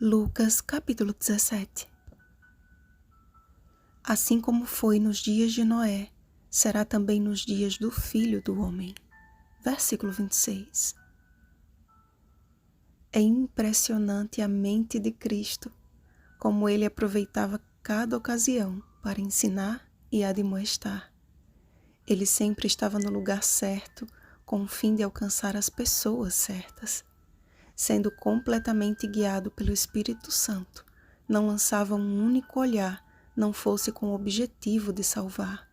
Lucas capítulo 17. Assim como foi nos dias de Noé, será também nos dias do Filho do Homem. Versículo 26. É impressionante a mente de Cristo, como ele aproveitava cada ocasião para ensinar e admoestar. Ele sempre estava no lugar certo, com o fim de alcançar as pessoas certas. Sendo completamente guiado pelo Espírito Santo, não lançava um único olhar, não fosse com o objetivo de salvar.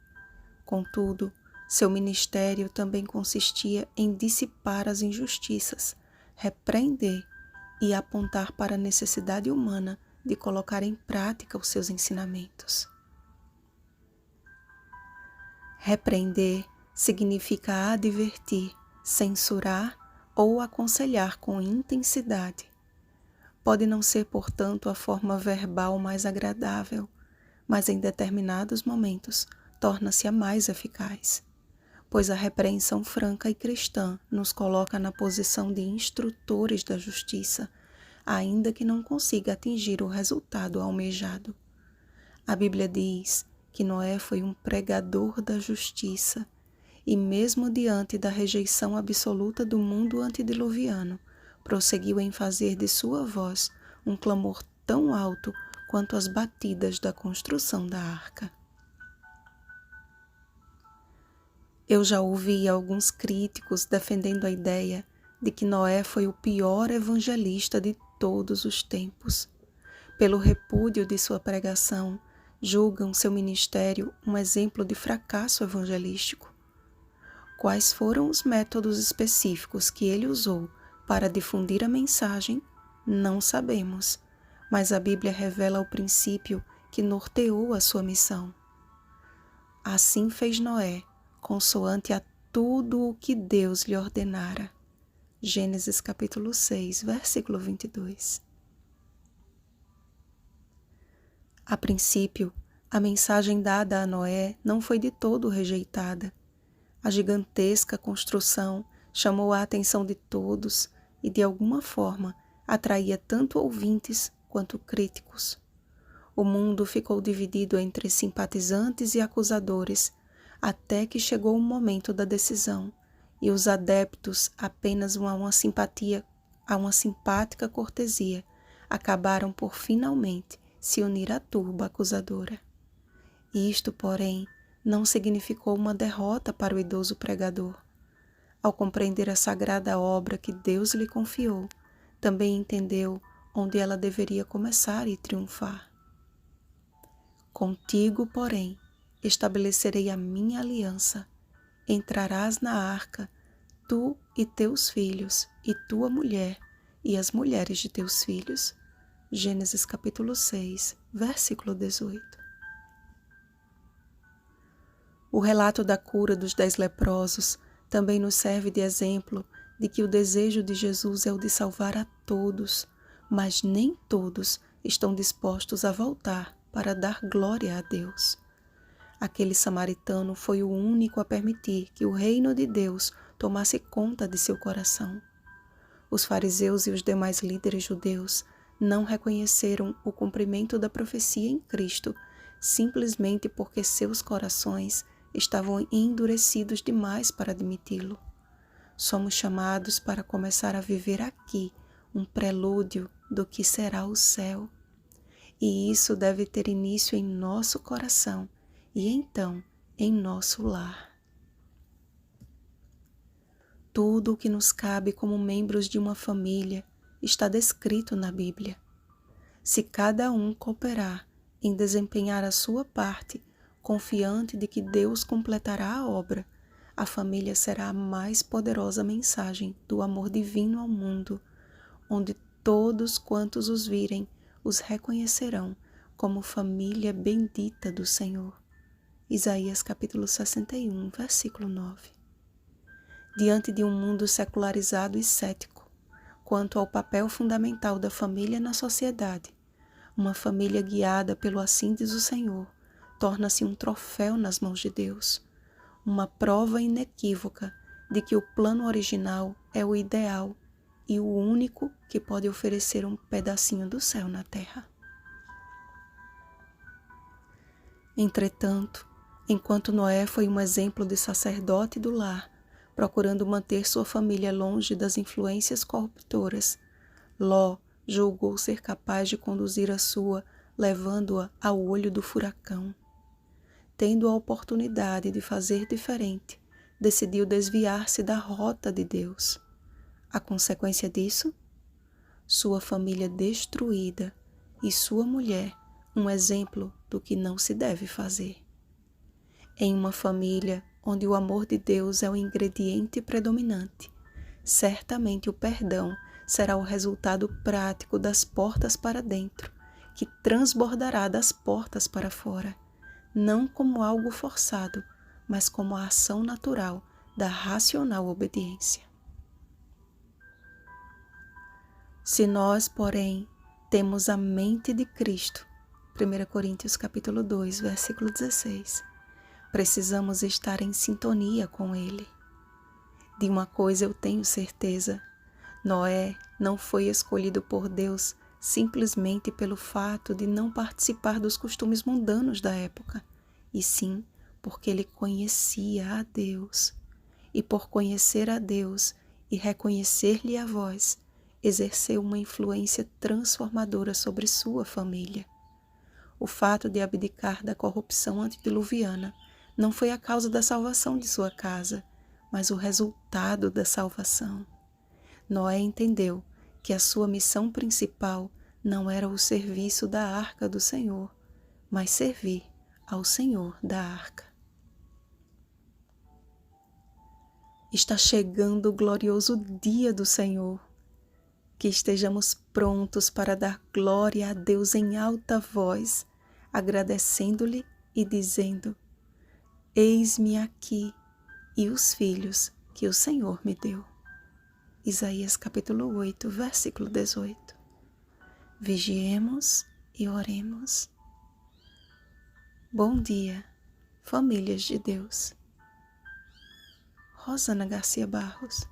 Contudo, seu ministério também consistia em dissipar as injustiças, repreender e apontar para a necessidade humana de colocar em prática os seus ensinamentos. Repreender significa advertir, censurar ou aconselhar com intensidade. Pode não ser, portanto, a forma verbal mais agradável, mas em determinados momentos torna-se a mais eficaz, pois a repreensão franca e cristã nos coloca na posição de instrutores da justiça, ainda que não consiga atingir o resultado almejado. A Bíblia diz que Noé foi um pregador da justiça, e mesmo diante da rejeição absoluta do mundo antediluviano, prosseguiu em fazer de sua voz um clamor tão alto quanto as batidas da construção da arca. Eu já ouvi alguns críticos defendendo a ideia de que Noé foi o pior evangelista de todos os tempos. Pelo repúdio de sua pregação, julgam seu ministério um exemplo de fracasso evangelístico. Quais foram os métodos específicos que ele usou para difundir a mensagem, não sabemos, mas a Bíblia revela o princípio que norteou a sua missão. Assim fez Noé, consoante a tudo o que Deus lhe ordenara. Gênesis capítulo 6, versículo 22. A princípio, a mensagem dada a Noé não foi de todo rejeitada. A gigantesca construção chamou a atenção de todos e, de alguma forma, atraía tanto ouvintes quanto críticos. O mundo ficou dividido entre simpatizantes e acusadores, até que chegou o momento da decisão, e os adeptos, apenas a uma simpática cortesia, acabaram por finalmente se unir à turba acusadora. Isto, porém, não significou uma derrota para o idoso pregador. Ao compreender a sagrada obra que Deus lhe confiou, também entendeu onde ela deveria começar e triunfar. Contigo, porém, estabelecerei a minha aliança. Entrarás na arca, tu e teus filhos, e tua mulher, e as mulheres de teus filhos. Gênesis capítulo 6, versículo 18. O relato da cura dos 10 leprosos também nos serve de exemplo de que o desejo de Jesus é o de salvar a todos, mas nem todos estão dispostos a voltar para dar glória a Deus. Aquele samaritano foi o único a permitir que o reino de Deus tomasse conta de seu coração. Os fariseus e os demais líderes judeus não reconheceram o cumprimento da profecia em Cristo, simplesmente porque seus corações estavam endurecidos demais para admiti-lo. Somos chamados para começar a viver aqui um prelúdio do que será o céu. E isso deve ter início em nosso coração e então em nosso lar. Tudo o que nos cabe como membros de uma família está descrito na Bíblia. Se cada um cooperar em desempenhar a sua parte, confiante de que Deus completará a obra, a família será a mais poderosa mensagem do amor divino ao mundo, onde todos quantos os virem os reconhecerão como família bendita do Senhor. Isaías capítulo 61, versículo 9. Diante de um mundo secularizado e cético, quanto ao papel fundamental da família na sociedade, uma família guiada pelo assim diz o Senhor, torna-se um troféu nas mãos de Deus, uma prova inequívoca de que o plano original é o ideal e o único que pode oferecer um pedacinho do céu na terra. Entretanto, enquanto Noé foi um exemplo de sacerdote do lar, procurando manter sua família longe das influências corruptoras, Ló julgou ser capaz de conduzir a sua, levando-a ao olho do furacão. Tendo a oportunidade de fazer diferente, decidiu desviar-se da rota de Deus. A consequência disso? Sua família destruída e sua mulher um exemplo do que não se deve fazer. Em uma família onde o amor de Deus é o ingrediente predominante, certamente o perdão será o resultado prático das portas para dentro, que transbordará das portas para fora, não como algo forçado, mas como a ação natural da racional obediência. Se nós, porém, temos a mente de Cristo, 1 Coríntios capítulo 2, versículo 16, precisamos estar em sintonia com Ele. De uma coisa eu tenho certeza: Noé não foi escolhido por Deus simplesmente pelo fato de não participar dos costumes mundanos da época, e sim porque ele conhecia a Deus. E por conhecer a Deus e reconhecer-lhe a voz, exerceu uma influência transformadora sobre sua família. O fato de abdicar da corrupção antediluviana não foi a causa da salvação de sua casa, mas o resultado da salvação. Noé entendeu que a sua missão principal não era o serviço da arca do Senhor, mas servir ao Senhor da arca. Está chegando o glorioso dia do Senhor. Que estejamos prontos para dar glória a Deus em alta voz, agradecendo-lhe e dizendo: Eis-me aqui e os filhos que o Senhor me deu. Isaías capítulo 8, versículo 18. Vigiemos e oremos. Bom dia, famílias de Deus. Rosana Garcia Barros.